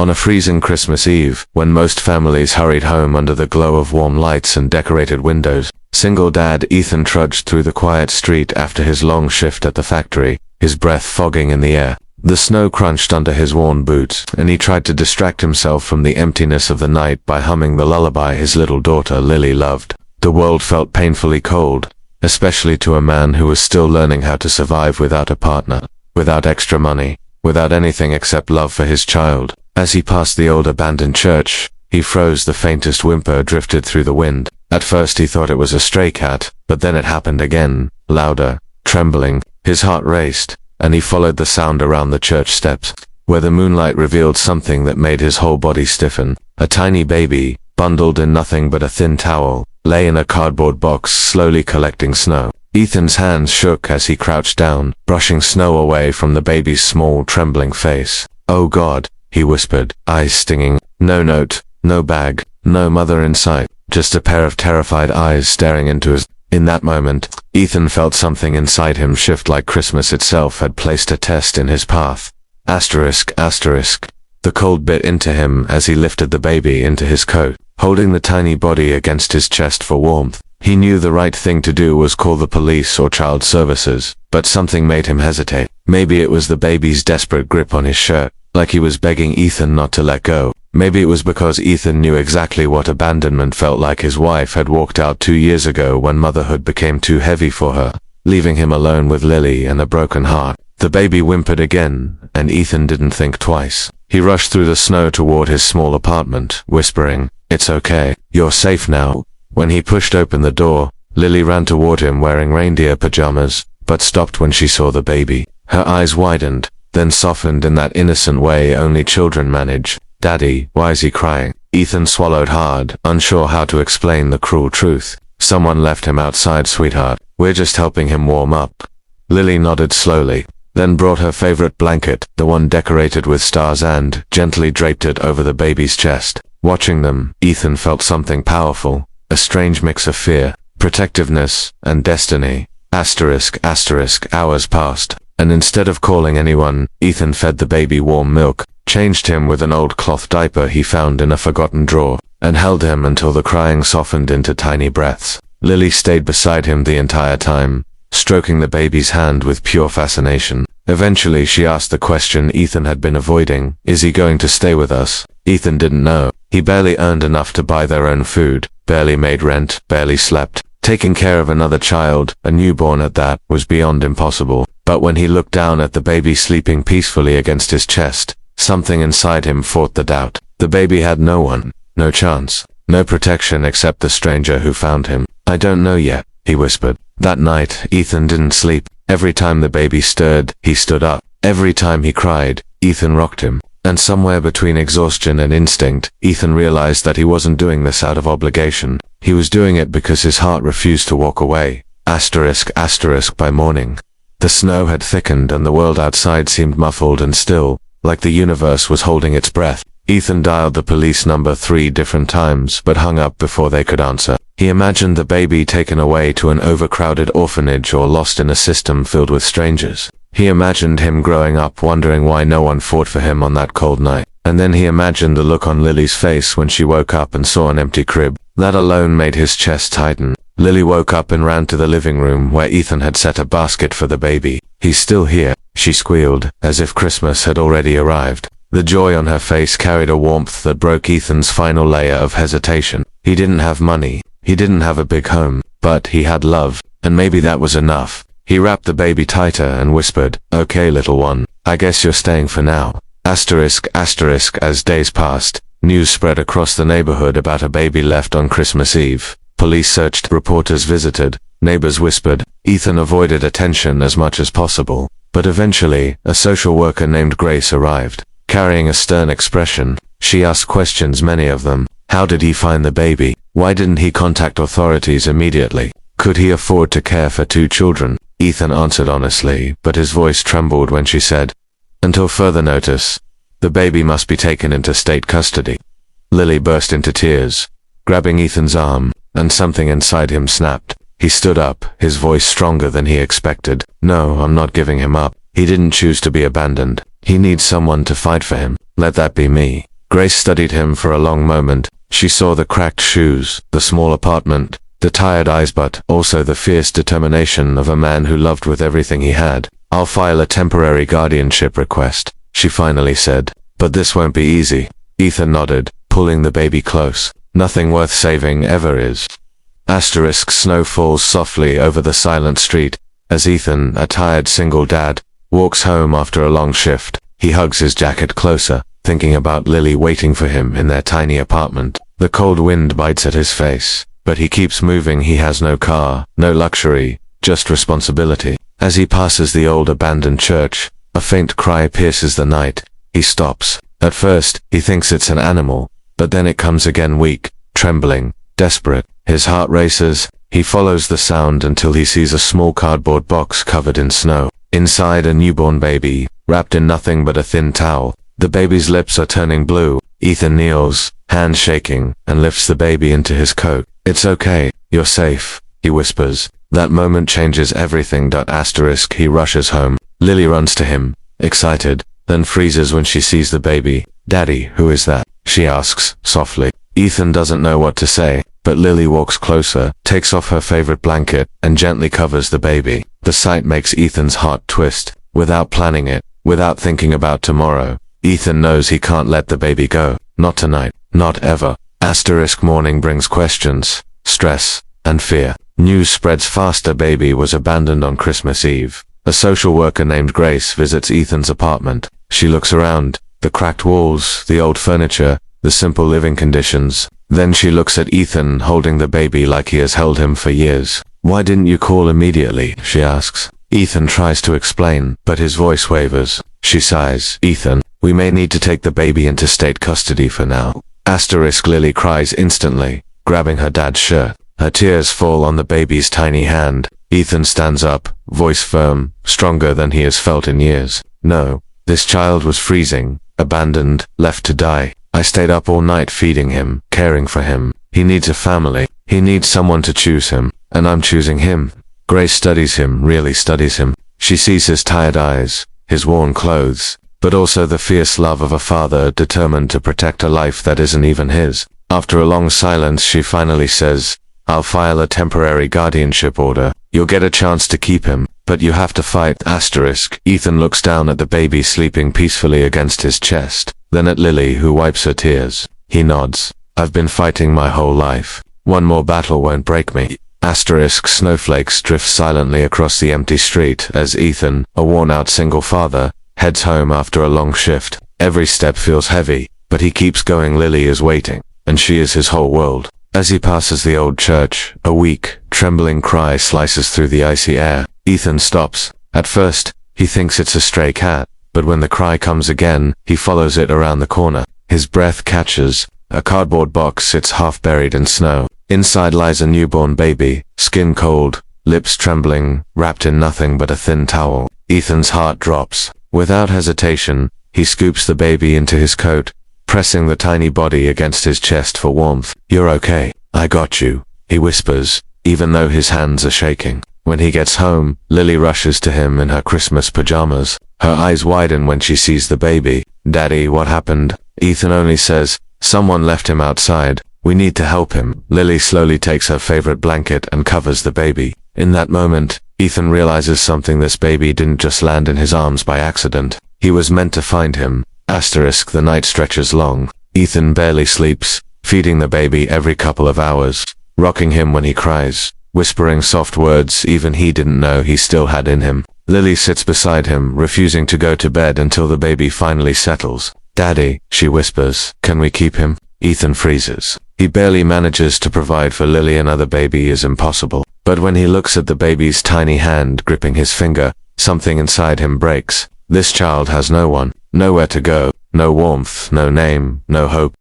On a freezing Christmas Eve, when most families hurried home under the glow of warm lights and decorated windows, single dad Ethan trudged through the quiet street after his long shift at the factory, his breath fogging in the air. The snow crunched under his worn boots, and he tried to distract himself from the emptiness of the night by humming the lullaby his little daughter Lily loved. The world felt painfully cold, especially to a man who was still learning how to survive without a partner, without extra money, without anything except love for his child. As he passed the old abandoned church, he froze. The faintest whimper drifted through the wind. At first he thought it was a stray cat, but then it happened again, louder, trembling. His heart raced, and he followed the sound around the church steps, where the moonlight revealed something that made his whole body stiffen. A tiny baby, bundled in nothing but a thin towel, lay in a cardboard box, slowly collecting snow. Ethan's hands shook as he crouched down, brushing snow away from the baby's small, trembling face. "Oh God," he whispered, eyes stinging. No note, no bag, no mother in sight, just a pair of terrified eyes staring into his. In that moment, Ethan felt something inside him shift, like Christmas itself had placed a test in his path. Asterisk, asterisk. The cold bit into him as he lifted the baby into his coat, holding the tiny body against his chest for warmth. He knew the right thing to do was call the police or child services, but something made him hesitate. Maybe it was the baby's desperate grip on his shirt, like he was begging Ethan not to let go. Maybe it was because Ethan knew exactly what abandonment felt like. His wife had walked out 2 years ago when motherhood became too heavy for her, leaving him alone with Lily and a broken heart. The baby whimpered again, and Ethan didn't think twice. He rushed through the snow toward his small apartment, whispering, "It's okay, you're safe now." When he pushed open the door, Lily ran toward him wearing reindeer pajamas, but stopped when she saw the baby. Her eyes widened, then softened in that innocent way only children manage. "Daddy, why is he crying?" Ethan swallowed hard, unsure how to explain the cruel truth. "Someone left him outside, sweetheart. We're just helping him warm up." Lily nodded slowly, then brought her favorite blanket, the one decorated with stars, and gently draped it over the baby's chest. Watching them, Ethan felt something powerful, a strange mix of fear, protectiveness, and destiny. Asterisk, asterisk. Hours passed, and instead of calling anyone, Ethan fed the baby warm milk, changed him with an old cloth diaper he found in a forgotten drawer, and held him until the crying softened into tiny breaths. Lily stayed beside him the entire time, stroking the baby's hand with pure fascination. Eventually she asked the question Ethan had been avoiding, "Is he going to stay with us?" Ethan didn't know. He barely earned enough to buy their own food, barely made rent, barely slept. Taking care of another child, a newborn at that, was beyond impossible. But when he looked down at the baby sleeping peacefully against his chest, something inside him fought the doubt. The baby had no one, no chance, no protection except the stranger who found him. "I don't know yet," he whispered. That night, Ethan didn't sleep. Every time the baby stirred, he stood up. Every time he cried, Ethan rocked him. And somewhere between exhaustion and instinct, Ethan realized that he wasn't doing this out of obligation. He was doing it because his heart refused to walk away. Asterisk, asterisk. By morning, the snow had thickened and the world outside seemed muffled and still, like the universe was holding its breath. Ethan dialed the police number 3 different times, but hung up before they could answer. He imagined the baby taken away to an overcrowded orphanage or lost in a system filled with strangers. He imagined him growing up wondering why no one fought for him on that cold night. And then he imagined the look on Lily's face when she woke up and saw an empty crib. That alone made his chest tighten. Lily woke up and ran to the living room where Ethan had set a basket for the baby. "He's still here," she squealed, as if Christmas had already arrived. The joy on her face carried a warmth that broke Ethan's final layer of hesitation. He didn't have money, he didn't have a big home, but he had love, and maybe that was enough. He wrapped the baby tighter and whispered, "Okay, little one, I guess you're staying for now." Asterisk, asterisk. As days passed, news spread across the neighborhood about a baby left on Christmas Eve. Police searched, reporters visited, neighbors whispered. Ethan avoided attention as much as possible. But eventually, a social worker named Grace arrived, carrying a stern expression. She asked questions, many of them. How did he find the baby? Why didn't he contact authorities immediately? Could he afford to care for 2 children? Ethan answered honestly, but his voice trembled when she said, "Until further notice, the baby must be taken into state custody." Lily burst into tears, grabbing Ethan's arm, and something inside him snapped. He stood up, his voice stronger than he expected. "No, I'm not giving him up. He didn't choose to be abandoned. He needs someone to fight for him. Let that be me." Grace studied him for a long moment. She saw the cracked shoes, the small apartment, the tired eyes, but also the fierce determination of a man who loved with everything he had. "I'll file a temporary guardianship request," she finally said. "But this won't be easy." Ethan nodded, pulling the baby close. "Nothing worth saving ever is." Snow falls softly over the silent street as Ethan, a tired single dad, walks home after a long shift. He hugs his jacket closer, thinking about Lily waiting for him in their tiny apartment. The cold wind bites at his face, but he keeps moving. He has no car, no luxury, just responsibility. As he passes the old abandoned church, a faint cry pierces the night. He stops. At first, he thinks it's an animal, but then it comes again, weak, trembling, desperate. His heart races. He follows the sound until he sees a small cardboard box covered in snow. Inside, a newborn baby, wrapped in nothing but a thin towel. The baby's lips are turning blue. Ethan kneels, hands shaking, and lifts the baby into his coat. "It's okay, you're safe," he whispers. That moment changes everything. He rushes home. Lily runs to him, excited, then freezes when she sees the baby. "Daddy, who is that?" she asks, softly. Ethan doesn't know what to say, but Lily walks closer, takes off her favorite blanket, and gently covers the baby. The sight makes Ethan's heart twist. Without planning it, without thinking about tomorrow, Ethan knows he can't let the baby go. Not tonight, not ever. Morning brings questions, stress, and fear. News spreads fast. A baby was abandoned on Christmas Eve. A social worker named Grace visits Ethan's apartment. She looks around, the cracked walls, the old furniture, the simple living conditions. Then she looks at Ethan holding the baby like he has held him for years. "Why didn't you call immediately?" she asks. Ethan tries to explain, but his voice wavers. She sighs. "Ethan, we may need to take the baby into state custody for now." Lily cries instantly, grabbing her dad's shirt. Her tears fall on the baby's tiny hand. Ethan stands up, voice firm, stronger than he has felt in years. "No, this child was freezing, abandoned, left to die. I stayed up all night feeding him, caring for him. He needs a family. He needs someone to choose him, and I'm choosing him." Grace studies him, really studies him. She sees his tired eyes, his worn clothes, but also the fierce love of a father determined to protect a life that isn't even his. After a long silence, she finally says, "I'll file a temporary guardianship order. You'll get a chance to keep him, but you have to fight." Ethan looks down at the baby sleeping peacefully against his chest, then at Lily, who wipes her tears. He nods. "I've been fighting my whole life. One more battle won't break me." Snowflakes drift silently across the empty street as Ethan, a worn-out single father, heads home after a long shift. Every step feels heavy, but he keeps going. Lily is waiting, and she is his whole world. As he passes the old church, a weak, trembling cry slices through the icy air. Ethan stops. At first, he thinks it's a stray cat, but when the cry comes again, he follows it around the corner. His breath catches. A cardboard box sits half buried in snow. Inside lies a newborn baby, skin cold, lips trembling, wrapped in nothing but a thin towel. Ethan's heart drops. Without hesitation, he scoops the baby into his coat, pressing the tiny body against his chest for warmth. "You're okay. I got you," he whispers, even though his hands are shaking. When he gets home, Lily rushes to him in her Christmas pajamas. Her eyes widen when she sees the baby. "Daddy, what happened?" Ethan only says, "Someone left him outside. We need to help him." Lily slowly takes her favorite blanket and covers the baby. In that moment, Ethan realizes something. This baby didn't just land in his arms by accident. He was meant to find him. The night stretches long. Ethan barely sleeps, feeding the baby every couple of hours, rocking him when he cries, whispering soft words even he didn't know he still had in him. Lily sits beside him, refusing to go to bed until the baby finally settles. "Daddy," she whispers, "can we keep him?" Ethan freezes. He barely manages to provide for Lily. Another baby is impossible. But when he looks at the baby's tiny hand gripping his finger, something inside him breaks. This child has no one, nowhere to go, no warmth, no name, no hope.